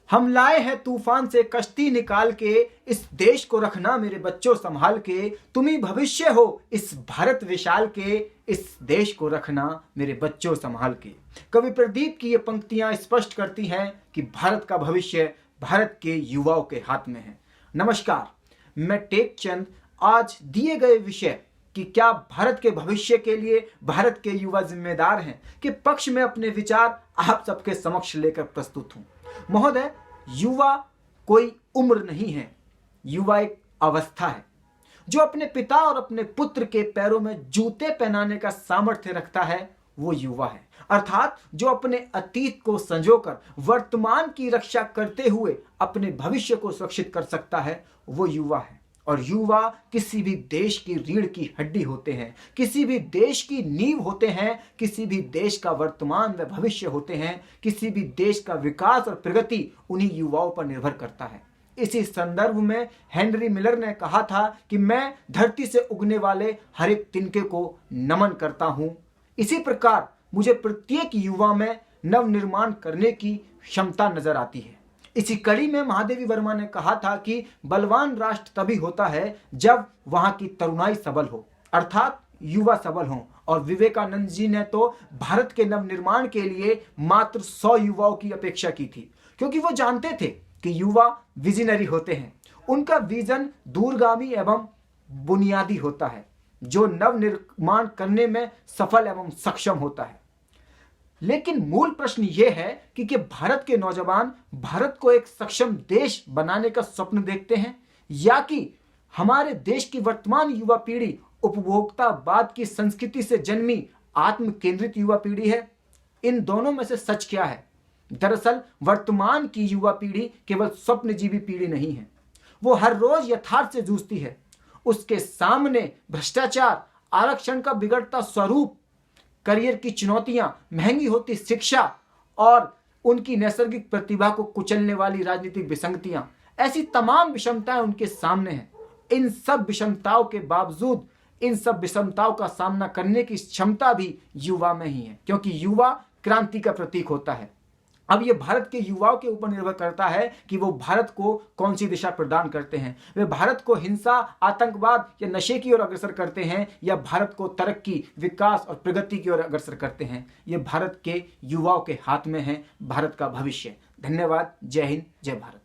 हम लाए हैं तूफान से कश्ती निकाल के, इस देश को रखना मेरे बच्चों संभाल के। तुम ही भविष्य हो इस भारत विशाल के, इस देश को रखना मेरे बच्चों संभाल के। कवि प्रदीप की ये पंक्तियां स्पष्ट करती हैं कि भारत का भविष्य भारत के युवाओं के हाथ में है। नमस्कार, मैं टेक चंद आज दिए गए विषय कि क्या भारत के भविष्य के लिए भारत के युवा जिम्मेदार हैं के पक्ष में अपने विचार आप सबके समक्ष लेकर प्रस्तुत हूं। महोदय, युवा कोई उम्र नहीं है, युवा एक अवस्था है जो अपने पिता और अपने पुत्र के पैरों में जूते पहनाने का सामर्थ्य रखता है, वो युवा है। अर्थात जो अपने अतीत को संजोकर वर्तमान की रक्षा करते हुए अपने भविष्य को सुरक्षित कर सकता है, वो युवा है। और युवा किसी भी देश की रीढ़ की हड्डी होते हैं, किसी भी देश की नींव होते हैं, किसी भी देश का वर्तमान व भविष्य होते हैं। किसी भी देश का विकास और प्रगति उन्हीं युवाओं पर निर्भर करता है। इसी संदर्भ में हेनरी मिलर ने कहा था कि मैं धरती से उगने वाले हर एक तिनके को नमन करता हूं। इसी प्रकार मुझे प्रत्येक युवा में नव निर्माण करने की क्षमता नजर आती है। इसी कड़ी में महादेवी वर्मा ने कहा था कि बलवान राष्ट्र तभी होता है जब वहां की तरुणाई सबल हो, अर्थात युवा सबल हो। और विवेकानंद जी ने तो भारत के नव निर्माण के लिए मात्र 100 युवाओं की अपेक्षा की थी, क्योंकि वो जानते थे कि युवा विजनरी होते हैं। उनका विजन दूरगामी एवं बुनियादी होता है, जो नव निर्माण करने में सफल एवं सक्षम होता है। लेकिन मूल प्रश्न यह है कि भारत के नौजवान भारत को एक सक्षम देश बनाने का स्वप्न देखते हैं, या कि हमारे देश की वर्तमान युवा पीढ़ी उपभोक्तावाद की संस्कृति से जन्मी आत्म केंद्रित युवा पीढ़ी है। इन दोनों में से सच क्या है? दरअसल वर्तमान की युवा पीढ़ी केवल स्वप्नजीवी पीढ़ी नहीं है, वो हर रोज यथार्थ से जूझती है। उसके सामने भ्रष्टाचार, आरक्षण का बिगड़ता स्वरूप, करियर की चुनौतियां, महंगी होती शिक्षा और उनकी नैसर्गिक प्रतिभा को कुचलने वाली राजनीतिक विसंगतियां, ऐसी तमाम विषमताएं उनके सामने हैं। इन सब विषमताओं के बावजूद इन सब विषमताओं का सामना करने की क्षमता भी युवा में ही है, क्योंकि युवा क्रांति का प्रतीक होता है। अब ये भारत के युवाओं के ऊपर निर्भर करता है कि वो भारत को कौन सी दिशा प्रदान करते हैं। वे भारत को हिंसा, आतंकवाद या नशे की ओर अग्रसर करते हैं, या भारत को तरक्की, विकास और प्रगति की ओर अग्रसर करते हैं। ये भारत के युवाओं के हाथ में है, भारत का भविष्य। धन्यवाद। जय हिंद, जय भारत।